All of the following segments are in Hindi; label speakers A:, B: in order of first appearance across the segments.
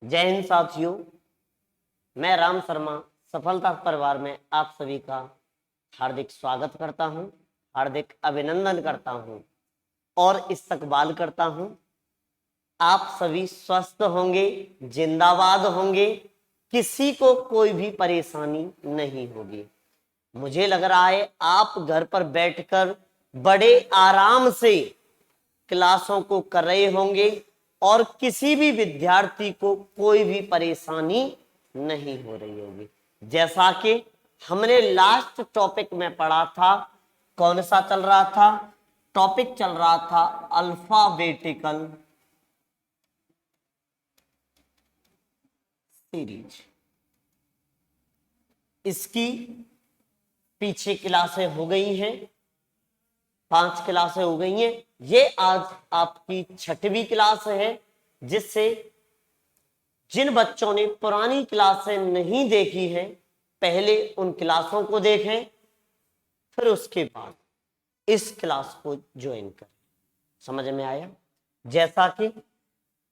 A: जय हिंद साथियों, मैं राम शर्मा सफलता परिवार में आप सभी का हार्दिक स्वागत करता हूं, हार्दिक अभिनंदन करता हूं और इस्तकबाल करता हूं। आप सभी स्वस्थ होंगे, जिंदाबाद होंगे, किसी को कोई भी परेशानी नहीं होगी। मुझे लग रहा है आप घर पर बैठकर बड़े आराम से क्लासों को कर रहे होंगे और किसी भी विद्यार्थी को कोई भी परेशानी नहीं हो रही होगी। जैसा कि हमने लास्ट टॉपिक में पढ़ा था, कौन सा चल रहा था? टॉपिक चल रहा था अल्फाबेटिकल सीरीज। इसकी पीछे क्लासें हो गई हैं, 5 क्लासें हो गई हैं। ये आज आपकी 6वीं क्लास है, जिससे जिन बच्चों ने पुरानी क्लासें नहीं देखी है, पहले उन क्लासों को देखें, फिर उसके बाद इस क्लास को ज्वाइन करें। समझ में आया? जैसा कि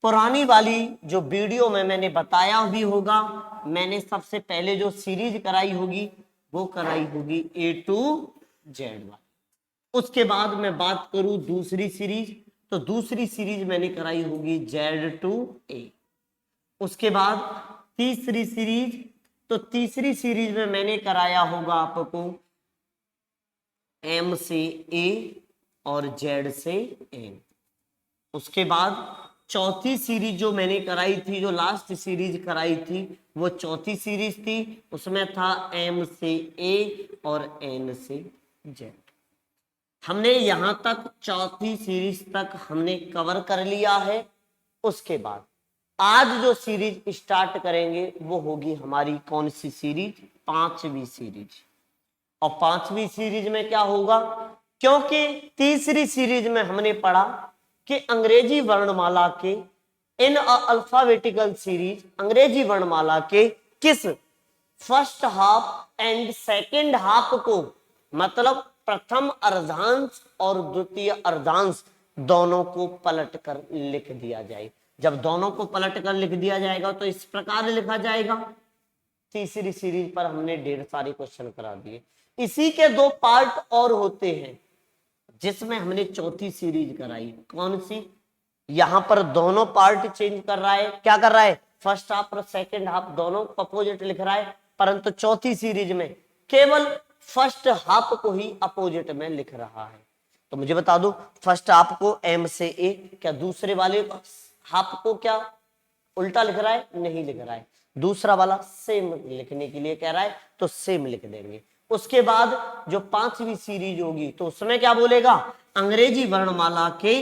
A: पुरानी वाली जो वीडियो में मैंने बताया भी होगा, मैंने सबसे पहले जो सीरीज कराई होगी वो कराई होगी A to Z वाली। उसके बाद मैं बात करूं दूसरी सीरीज, तो दूसरी सीरीज मैंने कराई होगी Z to A। उसके बाद तीसरी सीरीज, तो तीसरी सीरीज में मैंने कराया होगा आपको M से A और Z से M। उसके बाद चौथी सीरीज जो मैंने कराई थी, जो लास्ट सीरीज कराई थी, वो चौथी सीरीज थी। उसमें था M से A और N से Z। हमने यहां तक चौथी सीरीज तक हमने कवर कर लिया है। उसके बाद आज जो सीरीज स्टार्ट करेंगे वो होगी हमारी कौन सी सीरीज? 5वीं सीरीज। और 5वीं सीरीज में क्या होगा? क्योंकि तीसरी सीरीज में हमने पढ़ा कि अंग्रेजी वर्णमाला के इन अल्फाबेटिकल सीरीज, अंग्रेजी वर्णमाला के किस first half and second half को, मतलब प्रथम अर्धांश और द्वितीय अर्धांश, दोनों को पलट कर लिख दिया जाए। जब दोनों को पलट कर लिख दिया जाएगा तो इस प्रकार लिखा जाएगा। तीसरी सीरीज पर हमने ढेर सारे क्वेश्चन करा दिए। इसी के 2 पार्ट और होते हैं, जिसमें हमने चौथी सीरीज कराई। कौन सी? यहां पर दोनों पार्ट चेंज कर रहा है। क्या कर रहा है? फर्स्ट हाफ और सेकेंड हाफ दोनों अपोजिट लिख रहा है, परंतु चौथी सीरीज में केवल फर्स्ट हाफ को ही अपोजिट में लिख रहा है। तो मुझे बता दो, फर्स्ट हाफ को M से A, क्या दूसरे वाले हाफ को क्या उल्टा लिख रहा है? नहीं लिख रहा है। दूसरा वाला सेम लिखने के लिए कह रहा है, तो सेम लिख देंगे। उसके बाद जो 5वीं सीरीज होगी तो उसमें क्या बोलेगा? अंग्रेजी वर्णमाला के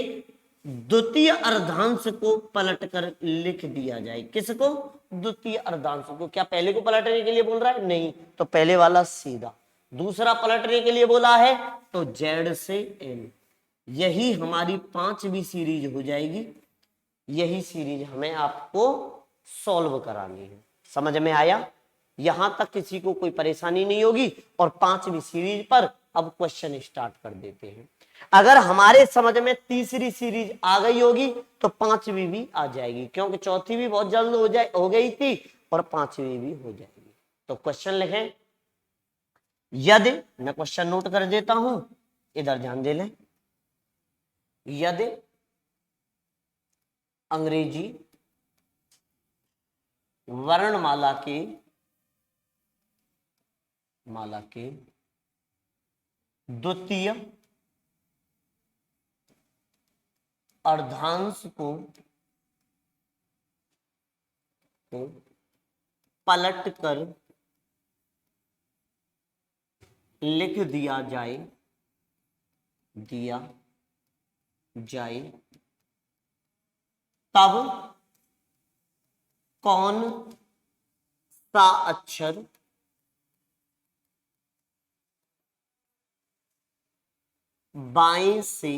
A: द्वितीय अर्धांश को पलटकर लिख दिया जाए। किसको? द्वितीय अर्धांश को। क्या पहले को पलटने के लिए बोल रहा है? नहीं, तो पहले वाला सीधा। दूसरा पलटने के लिए बोला है तो Z से N। यही हमारी 5वीं सीरीज हो जाएगी। यही सीरीज हमें आपको सॉल्व करानी है। समझ में आया? यहां तक किसी को कोई परेशानी नहीं होगी। और 5वीं सीरीज पर अब क्वेश्चन स्टार्ट कर देते हैं। अगर हमारे समझ में तीसरी सीरीज आ गई होगी तो 5वीं भी आ जाएगी, क्योंकि चौथी भी बहुत जल्द हो गई थी और 5वीं भी हो जाएगी। तो क्वेश्चन लिखें। यदि, मैं क्वेश्चन नोट कर देता हूं, इधर ध्यान दे लें। यदि अंग्रेजी वर्णमाला के द्वितीय अर्धांश को पलट कर लिख दिया जाए तब कौन सा अक्षर बाएं से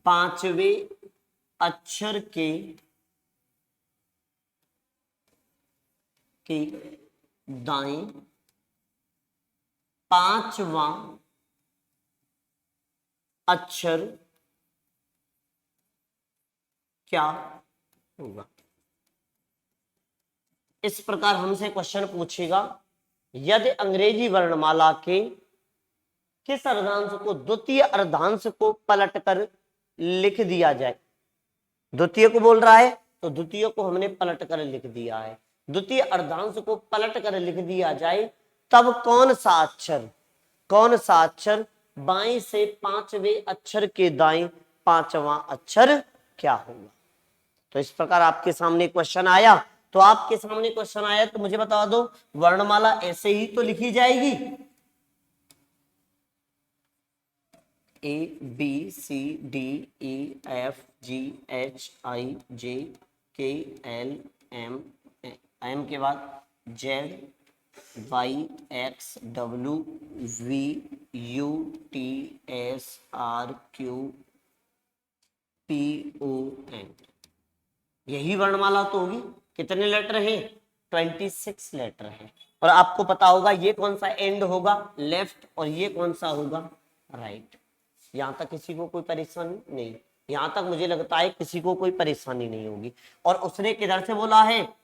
A: 5वें अक्षर के दाएं 5वां अक्षर क्या होगा। इस प्रकार हमसे क्वेश्चन पूछेगा, यदि अंग्रेजी वर्णमाला के किस अर्धांश को द्वितीय अर्धांश को पलटकर लिख दिया जाए। द्वितीय को बोल रहा है तो द्वितीय को हमने पलट कर लिख दिया है। द्वितीय अर्धांश को पलट कर लिख दिया जाए तब कौन सा अक्षर बाएं से पांचवें अक्षर के दाएं पांचवा अक्षर क्या होगा। तो इस प्रकार आपके सामने क्वेश्चन आया, तो मुझे बता दो वर्णमाला ऐसे ही तो लिखी जाएगी, ABCDEFGHIJKLM के बाद ZYXWVUTSRQPON, यही वर्णमाला तो होगी। कितने लेटर हैं? 26 लेटर हैं। और आपको पता होगा ये कौन सा एंड होगा, लेफ्ट, और ये कौन सा होगा, राइट। यहां तक किसी को कोई परेशानी नहीं, यहां तक मुझे लगता है किसी को कोई परेशानी नहीं होगी। और उसने किधर से बोला है,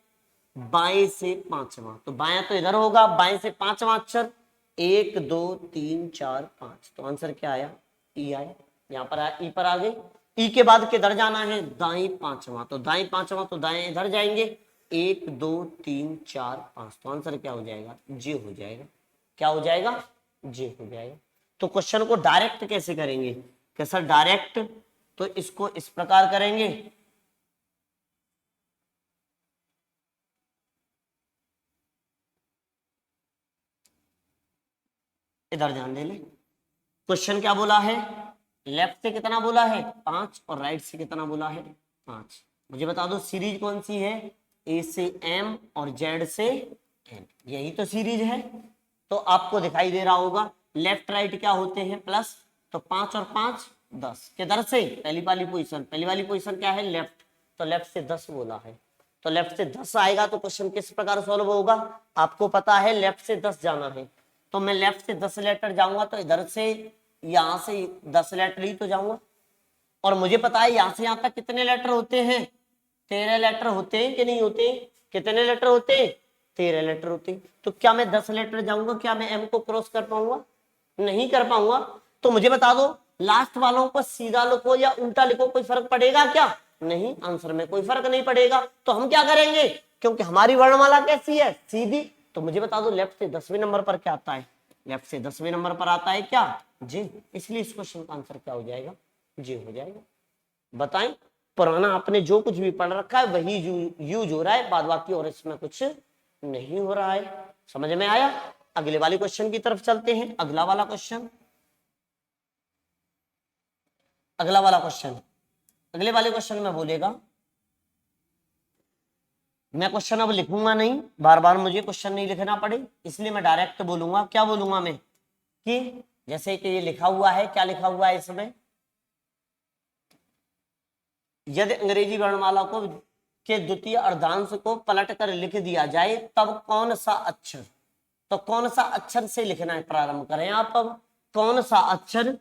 A: बाएं से पांचवा, तो बायां तो इधर होगा, बाएं से पांचवा अक्षर 1 2 3 4 5, तो आंसर क्या आया, ई आया। यहाँ पर ई पर आ गई, ई के बाद किधर जाना है, दाएं पांचवा, तो दाएं पांचवा तो दाएं इधर जाएंगे, 1 2 3 4 5, तो आंसर क्या हो जाएगा, जे हो जाएगा। क्या हो जाएगा, जे हो जाएगा। तो क्वेश्चन को डायरेक्ट कैसे करेंगे, कैसा डायरेक्ट, तो इसको इस प्रकार करेंगे, इधर ध्यान दे ले। क्वेश्चन क्या बोला है, लेफ्ट से कितना बोला है 5 और राइट से कितना बोला है 5। मुझे बता दो सीरीज कौन सी है, ए से एम और जेड से एन, यही तो सीरीज है। तो आपको दिखाई दे रहा होगा लेफ्ट राइट क्या होते हैं प्लस, तो 5 और 5 10, किधर से, पहली वाली पोजीशन क्या है लेफ्ट, तो लेफ्ट से 10 बोला है, तो लेफ्ट से 10 आएगा। तो क्वेश्चन किस प्रकार सॉल्व होगा, आपको पता है लेफ्ट से 10 जाना है, तो मैं लेफ्ट से 10 लेटर जाऊंगा, तो इधर से यहां से 10 लेटर ही तो जाऊंगा। और मुझे पता है यहां से यहां तक कितने लेटर होते हैं, 13 लेटर होते हैं कि नहीं होते, कितने लेटर होते हैं, 13 लेटर होते हैं। तो क्या मैं 10 लेटर जाऊंगा, क्या मैं एम को क्रॉस कर पाऊंगा, नहीं कर पाऊंगा। तो मुझे बता दो लास्ट वालों को सीधा लिखो या उल्टा लिखो, कोई फर्क पड़ेगा क्या, नहीं, आंसर में कोई फर्क नहीं पड़ेगा। तो हम क्या करेंगे, क्योंकि हमारी वर्णमाला कैसी है, सीधी, तो मुझे बता दो लेफ्ट से 10वें नंबर पर क्या आता है, लेफ्ट से 10वें नंबर पर आता है क्या, जी। इसलिए इस क्वेश्चन का आंसर क्या हो जाएगा, जी हो जाएगा। बताएं, पुराना आपने जो कुछ भी पढ़ रखा है वही यूज हो रहा है, बाद बाकी और इसमें कुछ नहीं हो रहा है। समझ में आया। अगले वाले क्वेश्चन की तरफ चलते हैं। अगला वाला क्वेश्चन, अगले वाले क्वेश्चन में बोलेगा, मैं क्वेश्चन अब लिखूंगा नहीं, बार बार मुझे क्वेश्चन नहीं लिखना पड़े, इसलिए मैं डायरेक्ट बोलूंगा। क्या बोलूंगा मैं, कि जैसे कि ये लिखा हुआ है, क्या लिखा हुआ है इसमें, यदि अंग्रेजी वर्णमाला को के द्वितीय अर्धांश को पलट कर लिख दिया जाए तब कौन सा अक्षर, तो कौन सा अक्षर से लिखना है, प्रारंभ करें आप। अब कौन सा अक्षर,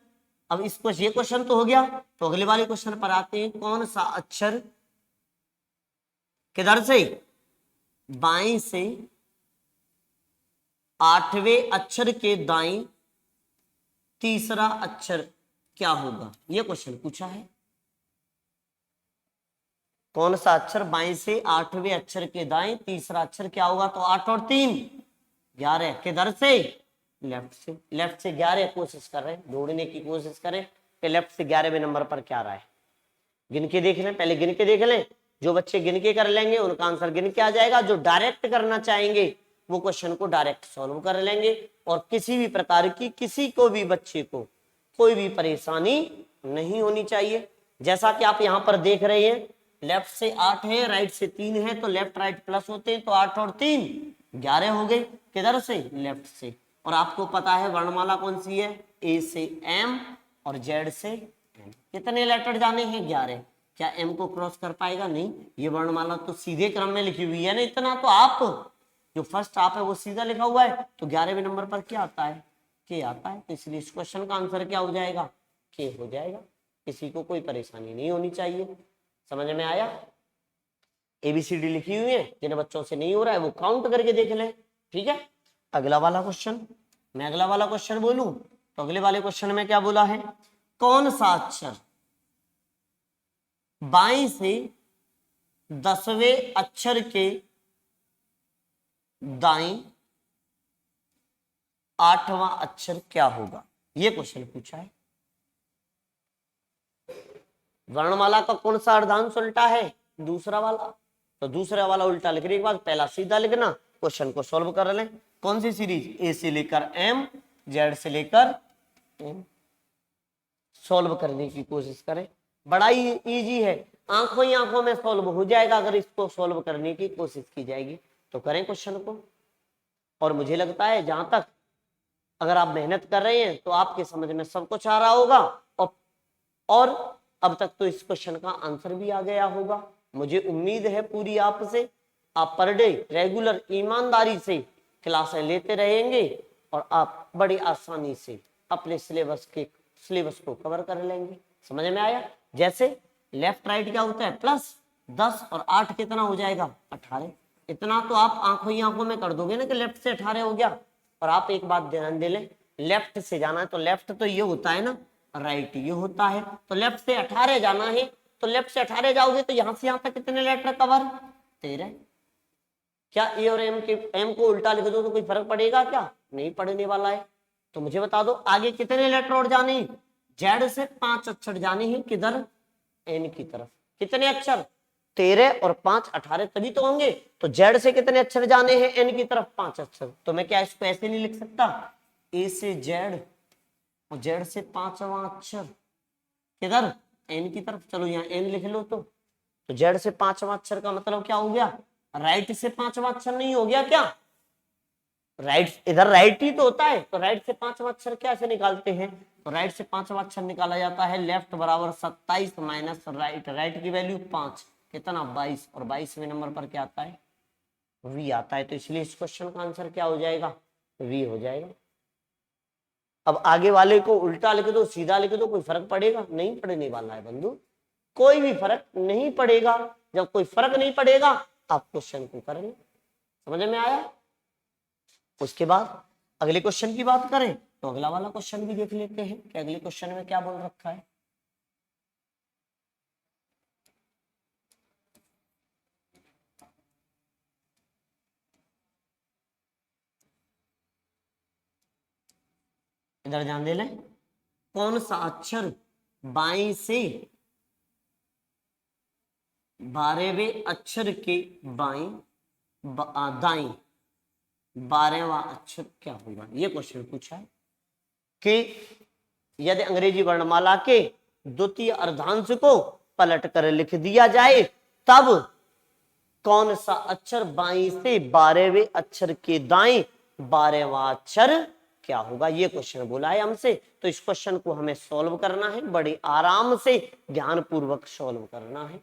A: अब इसको ये क्वेश्चन तो हो गया, तो अगले वाले क्वेश्चन पर आते हैं। कौन सा अक्षर किधर से, बाएं से 8वें अक्षर के दाएं तीसरा अक्षर क्या होगा, ये क्वेश्चन पूछा है। कौन सा अक्षर बाएं से 8वें अक्षर के दाएं तीसरा अक्षर क्या होगा, तो 8 और 3 11, किधर से, लेफ्ट से 11 कोशिश कर रहे हैं, ढूंढने की कोशिश करें कि लेफ्ट से 11वें नंबर पर क्या रहा है। गिन के देख लें, पहले गिन के देख लें, जो बच्चे गिन के कर लेंगे उनका आंसर गिन के आ जाएगा, जो डायरेक्ट करना चाहेंगे वो क्वेश्चन को डायरेक्ट सॉल्व कर लेंगे। और किसी भी प्रकार की किसी को भी बच्चे को कोई भी परेशानी नहीं होनी चाहिए। जैसा कि आप यहाँ पर देख रहे हैं, लेफ्ट से 8 है, राइट से 3 है, तो लेफ्ट राइट प्लस होते हैं, तो 8 और 3 11 हो गए, किधर से, लेफ्ट से। और आपको पता है वर्णमाला कौन सी है, ए से एम और जेड से एन, कितने लेटर जाने हैं 11। क्या एम को क्रॉस कर पाएगा, नहीं, ये वर्णमाला तो सीधे क्रम में लिखी हुई है ना, इतना तो आप जो फर्स्ट आप है वो सीधा लिखा हुआ है, तो 11वें नंबर पर क्या आता है, के आता है। तो इसलिए इस क्वेश्चन का आंसर क्या हो जाएगा, के हो जाएगा। किसी को कोई परेशानी नहीं होनी चाहिए। समझ में आया। ABCD लिखी हुई है, जिन्हें बच्चों से नहीं हो रहा है वो काउंट करके देख ले। ठीक है, अगला वाला क्वेश्चन, मैं अगला वाला क्वेश्चन बोलूं तो अगले वाले क्वेश्चन में क्या बोला है, कौन सा अक्षर बाएं से 10वें अक्षर के दाएं 8वां अक्षर क्या होगा, ये क्वेश्चन पूछा है। वर्णमाला का कौन सा अर्धांश उल्टा है, दूसरा वाला, तो दूसरा वाला उल्टा लिखने के बाद पहला सीधा लिखना, क्वेश्चन को सॉल्व कर लें। कौन सी सीरीज, ए से लेकर एम, जेड से लेकर एम, सॉल्व करने की कोशिश करें, बड़ा ही इजी है, आंखों ही आंखों में सॉल्व हो जाएगा अगर इसको सॉल्व करने की कोशिश की जाएगी तो। करें क्वेश्चन को, और मुझे लगता है जहां तक अगर आप मेहनत कर रहे हैं तो आपके समझ में सब कुछ आ रहा होगा, और अब तक तो इस क्वेश्चन का आंसर भी आ गया होगा। मुझे उम्मीद है पूरी आपसे, आप पर डे रेगुलर ईमानदारी से क्लासें लेते रहेंगे और आप बड़ी आसानी से अपने सिलेबस को कवर कर लेंगे। समझ में आया, जैसे लेफ्ट राइट क्या होता है, प्लस 10 और 8 कितना हो जाएगा, 18। इतना तो आप आंखों ही आंखों में कर दोगे ना कि लेफ्ट से 18 हो गया। और आप एक बात ध्यान दे लें, लेफ्ट से जाना है तो लेफ्ट तो ये होता है ना, राइट ये होता है, तो लेफ्ट से 18 जाना है, तो लेफ्ट से 18 जाओगे तो यहां से यहां तक कितने लेटर कवर, 13। क्या ए और एम को उल्टा लिख दो तो कोई फर्क पड़ेगा क्या, नहीं पड़ने वाला है। तो मुझे बता दो आगे कितने लेटर और जाने, जेड से 5 अक्षर जाने हैं, किधर, एन की तरफ, कितने अक्षर, 13 और 5 18 तभी तो होंगे। तो जेड से कितने अक्षर जाने हैं, एन की तरफ 5 अक्षर, तो मैं क्या इसको ऐसे नहीं लिख सकता, ए से जेड और जेड से 5वां अक्षर किधर, एन की तरफ, चलो यहाँ एन लिख लो। तो जेड से 5वां अक्षर का मतलब क्या हो गया, राइट से 5वां अक्षर नहीं हो गया क्या, राइट, इधर राइट ही तो होता है, तो राइट से 5वां अक्षर कैसे निकालते हैं, तो राइट से 5वां अक्षर निकाला जाता है, लेफ्ट बराबर 27 माइनस राइट, राइट की वैल्यू 5 कितना 22, और 22वें नंबर पर क्या आता है, वी आता है। तो इसलिए इस क्वेश्चन का आंसर क्या हो जाएगा, वी हो जाएगा। अब आगे वाले को उल्टा लिख दो सीधा लिख दो, कोई फर्क पड़ेगा, नहीं पड़ने वाला है बंधु, कोई भी फर्क नहीं पड़ेगा। जब कोई फर्क नहीं पड़ेगा आप क्वेश्चन को करें। समझ में आया, उसके बाद अगले क्वेश्चन की बात करें तो अगला वाला क्वेश्चन भी देख लेते हैं कि अगले क्वेश्चन में क्या बोल रखा है। इधर ध्यान दे लें, कौन सा अक्षर बाएं से 12वें अक्षर के बाएं दाएं 12वां अक्षर क्या होगा, ये क्वेश्चन पूछा है कि यदि अंग्रेजी वर्णमाला के द्वितीय अर्धांश को पलट कर लिख दिया जाए तब कौन सा अक्षर बाएं से 12वें अक्षर के दाएं 12वां अक्षर क्या होगा, ये क्वेश्चन बोला है हमसे। तो इस क्वेश्चन को हमें सॉल्व करना है, बड़े आराम से ध्यान पूर्वक सॉल्व करना है।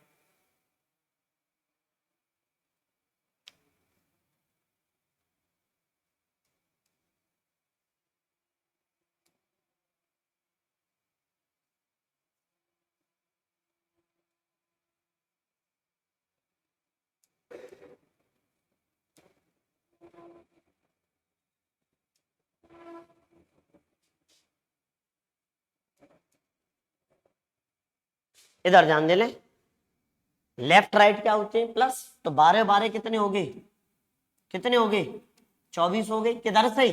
A: इधर ध्यान दे ले, लेफ्ट राइट क्या होते हैं, प्लस, तो 12 12 कितने हो गए, कितने हो गए, 24 हो गए, किधर से,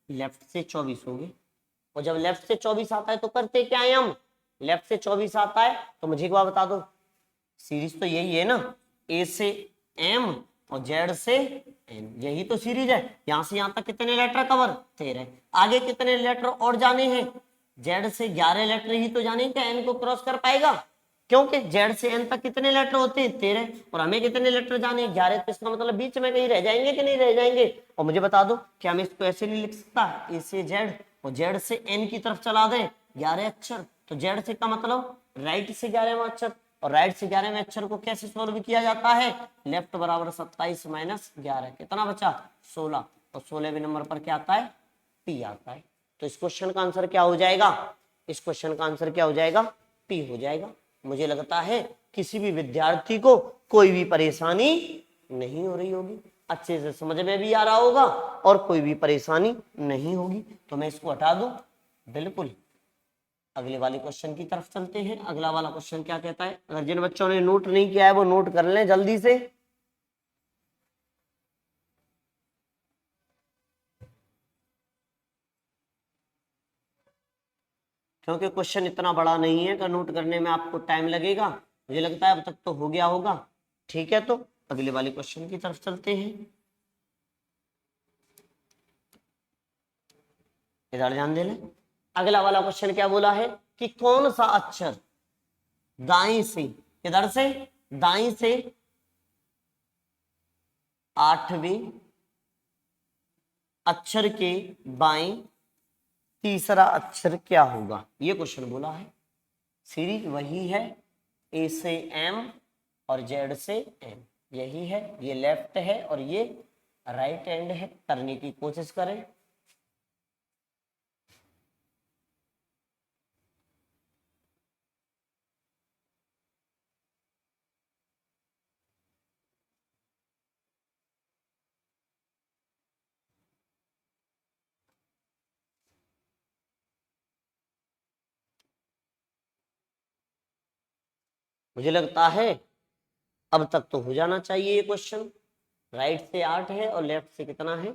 A: लेफ्ट से 24 हो गए। और जब लेफ्ट से 24 आता है तो करते क्या है हम, लेफ्ट से 24 आता है तो मुझे एक बात बता दो, सीरीज तो यही है ना, ए से एम और जेड से एन, यही तो सीरीज है। यहां से यहां तक कितने लेटर कवर, 13। आगे कितने लेटर और जाने हैं, जेड से 11 लेटर ही तो जाने, क्या एन को क्रॉस कर पाएगा, क्योंकि जेड से एन तक कितने लेटर होते हैं, 13, और हमें कितने लेटर जाने, 11, तो इसका मतलब बीच में कहीं रह जाएंगे कि नहीं रह जाएंगे। और मुझे बता दो कि हम इसको ऐसे नहीं लिख सकता, ए से जेड और जेड से एन की तरफ चला दें 11 अक्षर, तो जेड से का मतलब राइट से 11वां अक्षर, और राइट से 11वें अक्षर को कैसे सॉल्व किया जाता है, लेफ्ट बराबर 27 माइनस 11, कितना बचा 16, और 16वें नंबर पर क्या आता है, पी आता है। तो इस क्वेश्चन का आंसर क्या हो जाएगा, इस क्वेश्चन का आंसर क्या हो जाएगा, पी हो जाएगा। मुझे लगता है किसी भी विद्यार्थी को कोई भी परेशानी नहीं हो रही होगी, अच्छे से समझ में भी आ रहा होगा और कोई भी परेशानी नहीं होगी। तो मैं इसको हटा दूं? बिल्कुल। अगले वाले क्वेश्चन की तरफ चलते हैं। अगला वाला क्वेश्चन क्या कहता है, अगर जिन बच्चों ने नोट नहीं किया है वो नोट कर लें जल्दी से। क्योंकि क्वेश्चन इतना बड़ा नहीं है कि नोट करने में आपको टाइम लगेगा, मुझे लगता है अब तक तो हो गया होगा। ठीक है, तो अगले वाले क्वेश्चन की तरफ चलते हैं। इधर ध्यान दे लें। अगला वाला क्वेश्चन क्या बोला है कि कौन सा अक्षर दाएं से, किधर से, दाएं से 8वें अक्षर के बाएं तीसरा अक्षर क्या होगा, ये क्वेश्चन बोला है। सीरीज वही है, ए से एम और जेड से एम, यही है। ये लेफ्ट है और ये राइट हैंड है। करने की कोशिश करें। मुझे लगता है अब तक तो हो जाना चाहिए ये क्वेश्चन। राइट से 8 है और लेफ्ट से कितना है,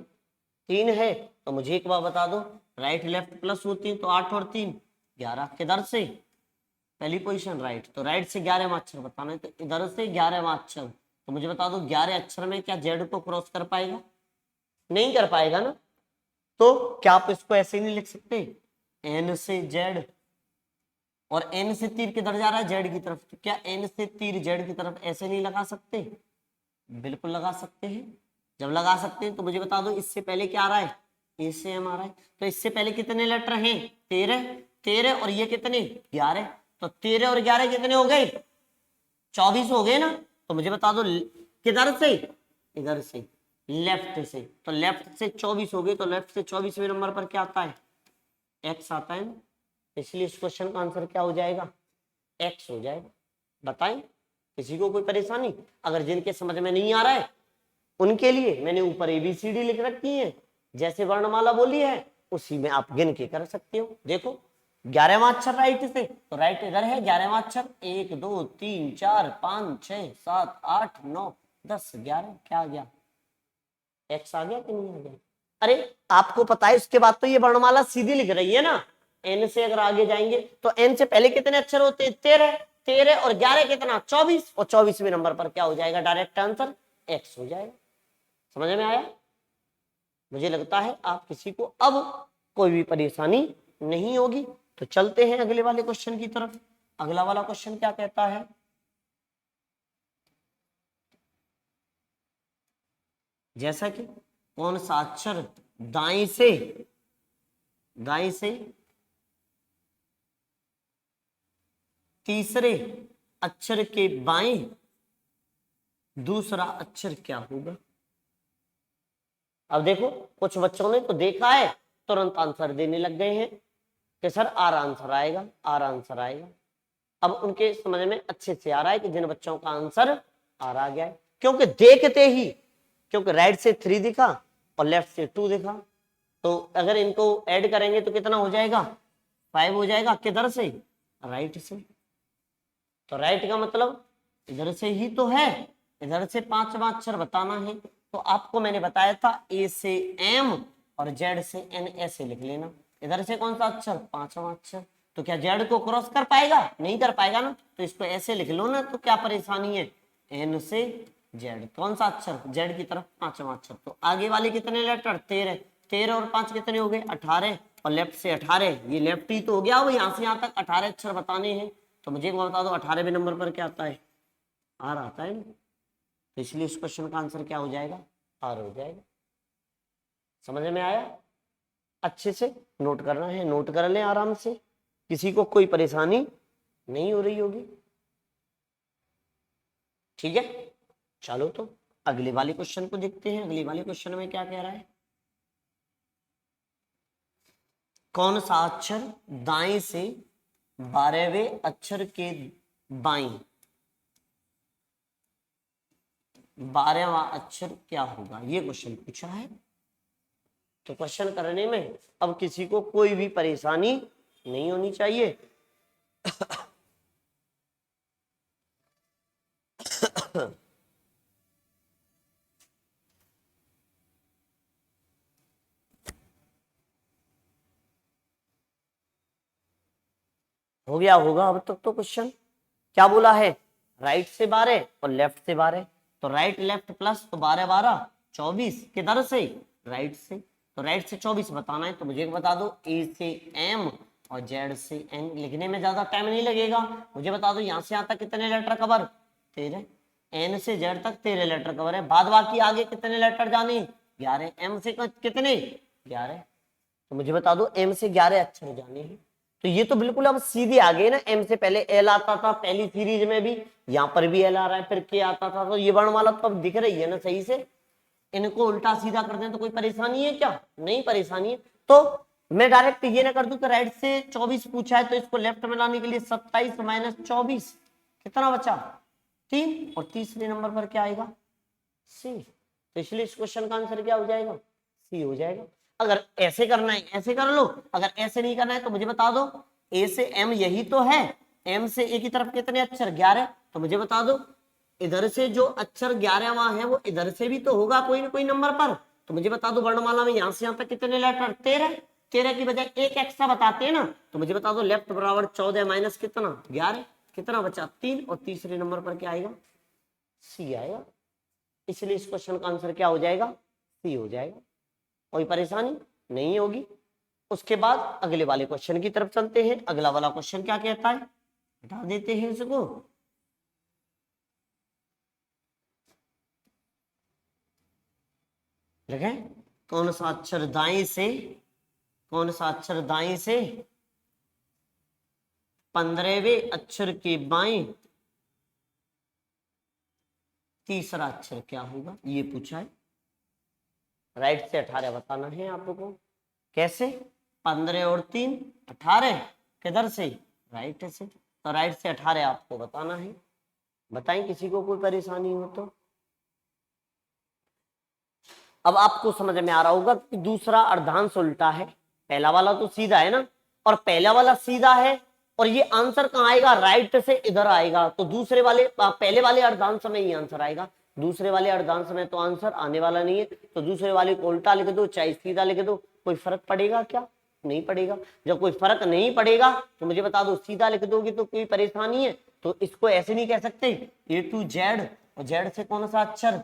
A: 3 है। तो मुझे एक बार बता दो, राइट लेफ्ट प्लस होती है तो 8 और 3 11। किधर से, पहली पोजीशन राइट, तो राइट से 11वां अक्षर बताना है, तो इधर से 11वां अक्षर। तो मुझे बता दो 11 अक्षर में क्या जेड को क्रॉस कर पाएगा, नहीं कर पाएगा ना। तो क्या आप इसको ऐसे नहीं लिख सकते, एन से जेड, और एन से तीर किधर जा रहा है, जेड की तरफ, तो क्या एन से तीर जेड की तरफ ऐसे नहीं लगा सकते, बिल्कुल लगा सकते हैं। जब लगा सकते हैं तो मुझे बता दो इससे पहले क्या आ रहा है, ए से एम आ रहा है, तो इससे पहले कितने लेटर हैं, 13, 13 और ये कितने 11, तो 13 और 11 कितने हो गए, 24 हो गए ना। तो मुझे बता दो किधर से, इधर से, लेफ्ट से, तो लेफ्ट से 24 हो गए, तो लेफ्ट से 24वें नंबर पर क्या आता है, एक्स आता है ना। इसलिए इस क्वेश्चन का आंसर क्या हो जाएगा, एक्स हो जाएगा। बताएं किसी को कोई परेशानी, अगर जिनके समझ में नहीं आ रहा है उनके लिए मैंने ऊपर ABCD लिख रखी है, जैसे वर्णमाला बोली है उसी में आप गिन के कर सकते हो। देखो 11वां अक्षर राइट से, तो राइट इधर है 11वां अक्षर, 1 2 3 4 5 6 7 8 9 10 11, क्या आ गया, एक्स आ गया कि नहीं आ गया। अरे आपको पता है उसके बाद तो ये वर्णमाला सीधी लिख रही है ना, एन से अगर आगे जाएंगे तो एन से पहले कितने अक्षर होते हैं, 13, 13 और 11 कितना 24, और 24वें नंबर पर क्या हो जाएगा, डायरेक्ट आंसर एक्स हो जाएगा। समझ में आया। मुझे लगता है आप किसी को अब कोई भी परेशानी नहीं होगी। तो चलते हैं अगले वाले क्वेश्चन की तरफ। अगला वाला क्वेश्चन क्या कहता है, जैसा कि कौन सा अक्षर दाएं से, दाएं से तीसरे अक्षर के बाएं दूसरा अक्षर क्या होगा। अब देखो कुछ बच्चों ने तो देखा है तुरंत आंसर देने लग गए हैं कि सर आर आंसर आएगा, आर आंसर आएगा। अब उनके समझ में अच्छे से आ रहा है कि जिन बच्चों का आंसर आर आ गया है, क्योंकि देखते ही, क्योंकि राइट से 3 दिखा और लेफ्ट से 2 दिखा, तो अगर इनको ऐड करेंगे तो कितना हो जाएगा, 5 हो जाएगा। किधर से, राइट से, तो राइट का मतलब इधर से ही तो है, इधर से 5वां अक्षर बताना है। तो आपको मैंने बताया था ए से एम और जेड से एन, ऐसे लिख लेना। इधर से कौन सा अक्षर, 5वां अक्षर, तो क्या जेड को क्रॉस कर पाएगा, नहीं कर पाएगा ना, तो इसको ऐसे लिख लो ना, तो क्या परेशानी है, एन से जेड, कौन सा अक्षर, जेड की तरफ 5वां अक्षर। तो आगे वाले कितने लेटर, 13, 13 और 5 कितने हो गए, 18, और लेफ्ट से 18, ये लेफ्ट ही तो हो गया, वो यहाँ से यहाँ तक 18 अक्षर बताने हैं। तो मुझे बता दो 18वें नंबर पर क्या आता है, आर आता है ना, तो इसलिए इस क्वेश्चन का आंसर क्या हो जाएगा, आर हो जाएगा। समझ में आया। अच्छे से नोट करना है, नोट कर लें आराम से, किसी को कोई परेशानी नहीं हो रही होगी। ठीक है, चलो तो अगले वाले क्वेश्चन को देखते हैं। अगले वाले क्वेश्चन में क्या कह रहा है, कौन सा अक्षर दाएं से 12वें अक्षर के बाई 12वां अक्षर क्या होगा, ये क्वेश्चन पूछा है। तो क्वेश्चन करने में अब किसी को कोई भी परेशानी नहीं होनी चाहिए। हो गया होगा अब तक तो क्वेश्चन। क्या बोला है, राइट से 12 और लेफ्ट से 12, तो राइट लेफ्ट प्लस, तो 12 12 24, किधर से, राइट से। तो राइट से 24 बताना है, तो मुझे बता दो ए से एम और जेड से एन। लिखने में ज्यादा टाइम नहीं लगेगा। मुझे बता दो यहाँ से यहाँ तक कितने लेटर कवर, 13। एन से जेड तक 13 लेटर कवर है। बाद बाकी आगे कितने लेटर जाने, 11। एम से कितने, 11। तो मुझे बता दो एम से 11 अक्षर जाने हैं। तो ये तो बिल्कुल अब सीधे आ गए ना, एम से पहले एल आता था पहली सीरीज में भी, यहाँ पर भी एल आ रहा है, फिर के आता था। तो ये वर्णमाला तो अब दिख रही है ना सही से। इनको उल्टा सीधा कर दें तो कोई परेशानी है क्या, नहीं परेशानी है। तो मैं डायरेक्ट ये ना कर दूं कि राइट से 24 पूछा है, तो इसको लेफ्ट में लाने के लिए 27 माइनस 24 कितना बचा, 3। और तीसरे नंबर पर क्या आएगा, सी। तो इसलिए इस क्वेश्चन का आंसर क्या हो जाएगा, सी हो जाएगा। अगर ऐसे करना है ऐसे कर लो, अगर ऐसे नहीं करना है तो मुझे बता दो ए से एम यही तो है, एम से ए की तरफ कितने अक्षर, 11। तो मुझे बता दो इधर से जो अक्षर 11वां है वो इधर से भी तो होगा कोई ना कोई नंबर पर। तो मुझे बता दो वर्णमाला में यहां से यहां तक कितने लेटर, 13। 13 की बजाय एक एक्स्ट्रा बताते हैं ना, तो मुझे बता दो लेफ्ट बराबर 14 माइनस कितना, 11, कितना बचा, 3। और तीसरे नंबर पर क्या आएगा, सी आएगा। इसलिए इस क्वेश्चन का आंसर क्या हो जाएगा, सी हो जाएगा। कोई परेशानी नहीं होगी। उसके बाद अगले वाले क्वेश्चन की तरफ चलते हैं। अगला वाला क्वेश्चन क्या कहता है, हटा देते हैं इसको। देखें कौन सा अक्षर दाएं से, कौन सा अक्षर दाएं से 15वें अक्षर के बाएं तीसरा अक्षर क्या होगा, ये पूछा है। राइट से 18 बताना है आप लोगों को। कैसे, 15 और 3 18, किधर से, राइट से। तो राइट से 18 आपको बताना है। बताएं किसी को कोई परेशानी हो तो। अब आपको समझ में आ रहा होगा कि दूसरा अर्धांश उल्टा है, पहला वाला तो सीधा है ना, और पहला वाला सीधा है, और ये आंसर कहाँ आएगा, राइट से इधर आएगा। तो दूसरे वाले पहले वाले अर्धांश में ही आंसर आएगा, दूसरे वाले अर्धांश में तो आंसर आने वाला नहीं है। तो दूसरे वाले को उल्टा लिख दो चाहे सीधा लिख दो, कोई फर्क पड़ेगा क्या, नहीं पड़ेगा। जब कोई फर्क नहीं पड़ेगा तो मुझे बता दो सीधा लिख दोगे तो कोई परेशानी है। तो इसको ऐसे नहीं कह सकते ए टू जेड, और जेड से कौन सा अक्षर,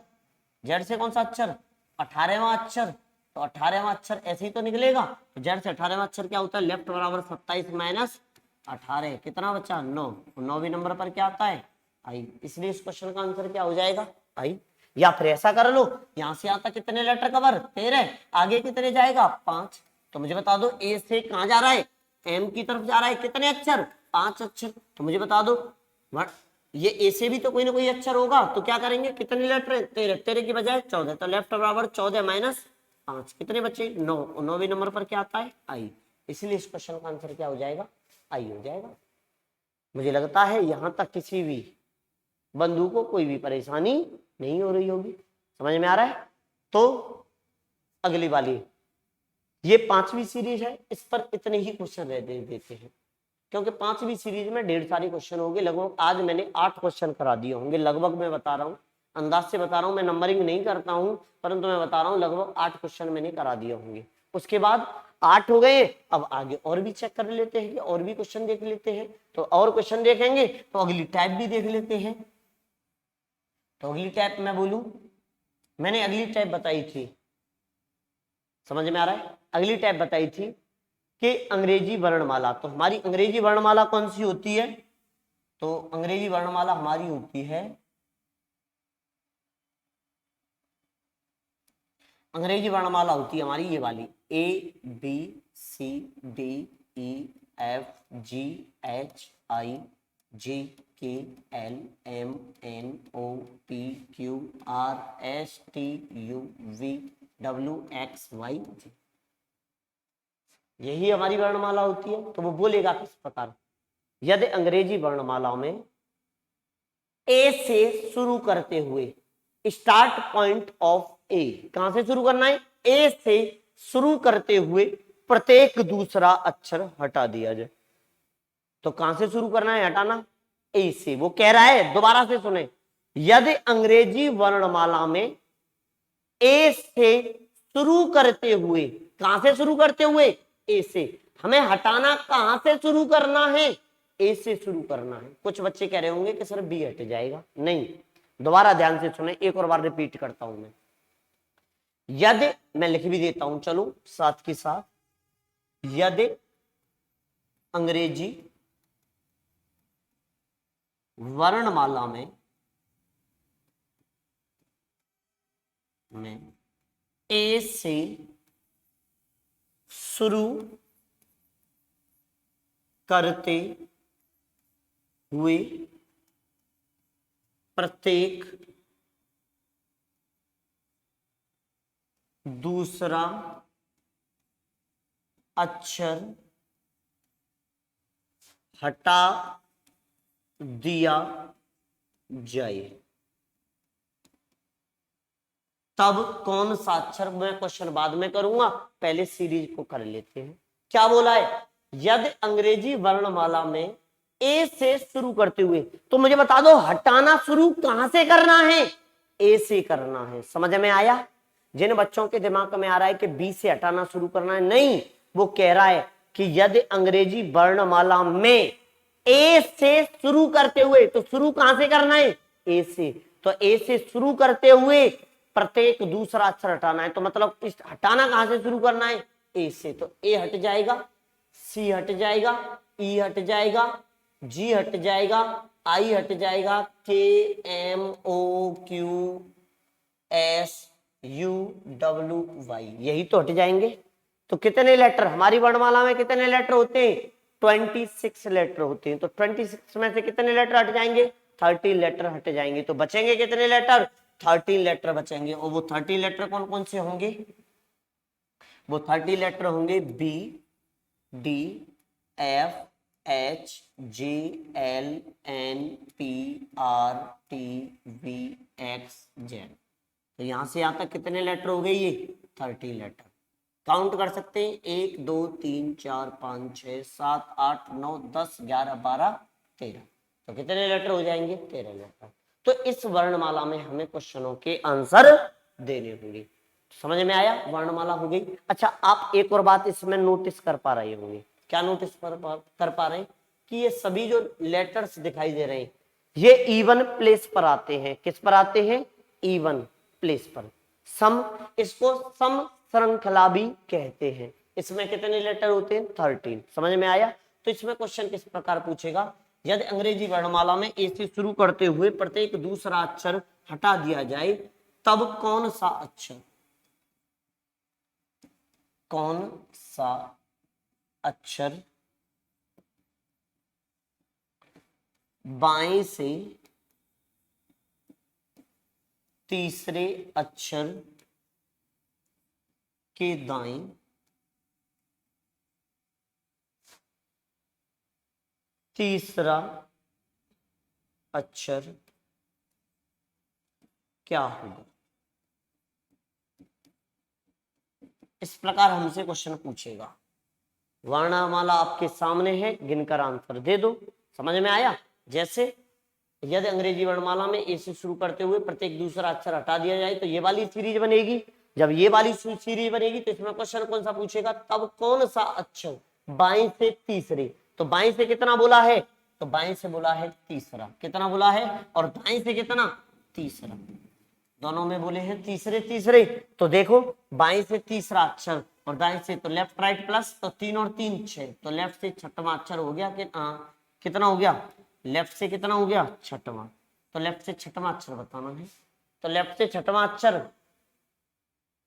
A: जेड से कौन सा अक्षर, 18वां अक्षर। तो 18वां अक्षर ऐसे ही तो निकलेगा। तो जेड से 18वां अक्षर क्या होता है, लेफ्ट बराबर 27 माइनस 18, कितना बचा, 9। 9वें नंबर पर क्या आता है, आई। इसलिए इस क्वेश्चन का आंसर क्या हो जाएगा, आई। या फिर ऐसा कर लो, यहां से आता कितने लेटर कवर, 13, आगे कितने जाएगा, 5। तो मुझे बता दो ए से कहां जा रहा है, एम की तरफ जा रहा है, कितने अक्षर, 5 अक्षर। तो मुझे बता दो ये ए से भी तो कोई ना कोई अक्षर होगा, तो क्या करेंगे, कितने लेटर, 13, 13 की बजाय 14। तो लेफ्ट बराबर 14 माइनस 5, कितने बचे, 9। 9वें नंबर पर क्या आता है, आई। इसलिए इस क्वेश्चन का आंसर क्या हो जाएगा, आई हो जाएगा। मुझे लगता है यहां तक किसी भी बंधु को कोई भी परेशानी नहीं हो रही होगी, समझ में आ रहा है। तो अगली वाली, ये 5वीं सीरीज है, इस पर इतने ही क्वेश्चन रह देते हैं, क्योंकि 5वीं सीरीज में ढेर सारे क्वेश्चन होंगे। लगभग आज मैंने 8 क्वेश्चन करा दिए होंगे, लगभग मैं बता रहा हूँ, अंदाज से बता रहा हूँ, मैं नंबरिंग नहीं करता हूँ, परंतु मैं बता रहा हूँ लगभग 8 क्वेश्चन मैंने करा दिए होंगे। उसके बाद 8 हो गए, अब आगे और भी चेक कर लेते हैं, और भी क्वेश्चन देख लेते हैं। तो और क्वेश्चन देखेंगे तो अगली टाइप भी देख लेते हैं। तो अगली टाइप मैं बोलूं, मैंने अगली टाइप बताई थी, समझ में आ रहा है, अगली टाइप बताई थी कि अंग्रेजी वर्णमाला। तो हमारी अंग्रेजी वर्णमाला कौन सी होती है, तो अंग्रेजी वर्णमाला हमारी होती है, अंग्रेजी वर्णमाला होती है हमारी ये वाली, A B C D E F G H I J K L M N O P Q R S T U V W X Y Z, यही हमारी वर्णमाला होती है। तो वो बोलेगा किस प्रकार, यदि अंग्रेजी वर्णमाला में ए से शुरू करते हुए, स्टार्ट पॉइंट ऑफ ए, कहां से शुरू करना है, ए से शुरू करते हुए प्रत्येक दूसरा अक्षर हटा दिया जाए। तो कहां से शुरू करना है हटाना, ए से। वो कह रहा है, दोबारा से सुने, यदि अंग्रेजी वर्णमाला में ए से शुरू करते हुए, कहां से शुरू करते हुए, ए से, हमें हटाना कहां से शुरू करना है, ए से शुरू करना है। कुछ बच्चे कह रहे होंगे कि सर बी हट जाएगा, नहीं, दोबारा ध्यान से सुने, एक और बार रिपीट करता हूं मैं। यदि, मैं लिख भी देता हूं, चलो साथ के साथ, यदि अंग्रेजी वर्णमाला में ए से शुरू करते हुए प्रत्येक दूसरा अक्षर हटा दिया जाए, तब कौन सा अक्षर, मैं क्वेश्चन बाद में करूंगा, पहले सीरीज को कर लेते हैं। क्या बोला है, यदि अंग्रेजी वर्णमाला में ए से शुरू करते हुए, तो मुझे बता दो हटाना शुरू कहां से करना है, ए से करना है। समझ में आया? जिन बच्चों के दिमाग में आ रहा है कि बी से हटाना शुरू करना है, नहीं, वो कह रहा है कि यदि अंग्रेजी वर्णमाला में ए से शुरू करते हुए, तो शुरू कहां से करना है, ए से। तो ए से शुरू करते हुए प्रत्येक दूसरा अक्षर हटाना है, तो मतलब इस हटाना कहां से शुरू करना है, ए से। तो ए हट जाएगा, सी हट जाएगा, ई हट जाएगा, जी हट जाएगा, आई हट जाएगा, K M O Q S U W Y, यही तो हट जाएंगे। तो कितने लेटर हमारी वर्णमाला में, कितने लेटर होते हैं, 26 लेटर होते हैं। तो 26 में से कितने लेटर हट जाएंगे, 30 लेटर हट जाएंगे। तो बचेंगे कितने लेटर, 30 लेटर बचेंगे। और वो 30 लेटर कौन कौन से होंगे, वो 30 लेटर होंगे B D F H J L N P R T V X Z. तो यहां से यहां तक कितने लेटर हो गए, ये 30 लेटर। काउंट कर सकते हैं, 1 2 3 4 5 6 7 8 9 10 11 12 13। तो कितने लेटर हो जाएंगे, 13 लेटर। तो इस वर्णमाला में हमें क्वेश्चनों के आंसर देने होंगे। समझ में आया, वर्णमाला हो गई। अच्छा, आप एक और बात इसमें नोटिस कर पा रहे होंगे, क्या नोटिस कर पा रहे हैं, कि ये सभी जो लेटर्स दिखाई दे रहे हैं, ये इवन प्लेस पर आते हैं। किस पर आते हैं, इवन प्लेस पर। सम, इसको सम श्रृंखला भी कहते हैं। इसमें कितने लेटर होते हैं, 13। समझ में आया? तो इसमें क्वेश्चन किस प्रकार पूछेगा, यदि अंग्रेजी वर्णमाला में ए से शुरू करते हुए प्रत्येक दूसरा अक्षर हटा दिया जाए, तब कौन सा अक्षर, कौन सा अक्षर बाएं से तीसरे अक्षर के दाएं तीसरा अक्षर क्या होगा। इस प्रकार हमसे क्वेश्चन पूछेगा। वर्णमाला आपके सामने है, गिनकर आंसर दे दो। समझ में आया? जैसे यदि अंग्रेजी वर्णमाला में ए से शुरू करते हुए प्रत्येक दूसरा अक्षर हटा दिया जाए, तो ये वाली सीरीज बनेगी। जब ये वाली सीरीज बनेगी तो इसमें क्वेश्चन कौन सा पूछेगा, तब कौन सा अक्षर बाएं से तीसरे। तो बाएं से कितना बोला है, तो बाएं से बोला है तीसरा। कितना बोला है, और दाएं से कितना, तीसरा। दोनों में बोले हैं तीसरे तीसरे। तो देखो, बाएं से तीसरा अक्षर और दाएं से, तो लेफ्ट राइट प्लस, तो 3 और 3 6, तो लेफ्ट से छठवां अक्षर हो गया कि कितना हो गया, लेफ्ट से कितना हो गया, छठवां। तो लेफ्ट से छठवां अक्षर बताना है। तो लेफ्ट से छठवां अक्षर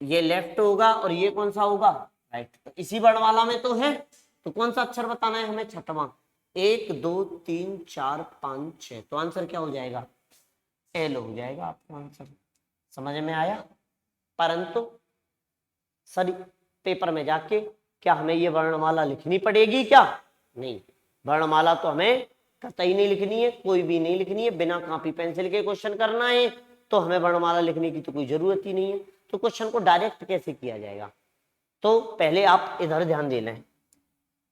A: ये लेफ्ट होगा और ये कौन सा होगा, राइट। तो इसी वर्णमाला में तो है, तो कौन सा अक्षर बताना है हमें, छठवां। 1 2 3 4 5 6, तो आंसर क्या हो जाएगा, एल हो जाएगा आपका आंसर। समझ में आया? परंतु सर पेपर में जाके क्या हमें ये वर्णमाला लिखनी पड़ेगी क्या, नहीं, वर्णमाला तो हमें कतई नहीं लिखनी है, कोई भी नहीं लिखनी है, बिना कॉपी पेंसिल के क्वेश्चन करना है तो हमें वर्णमाला लिखने की तो कोई जरूरत ही नहीं है। तो क्वेश्चन को डायरेक्ट कैसे किया जाएगा, तो पहले आप इधर ध्यान दे लें।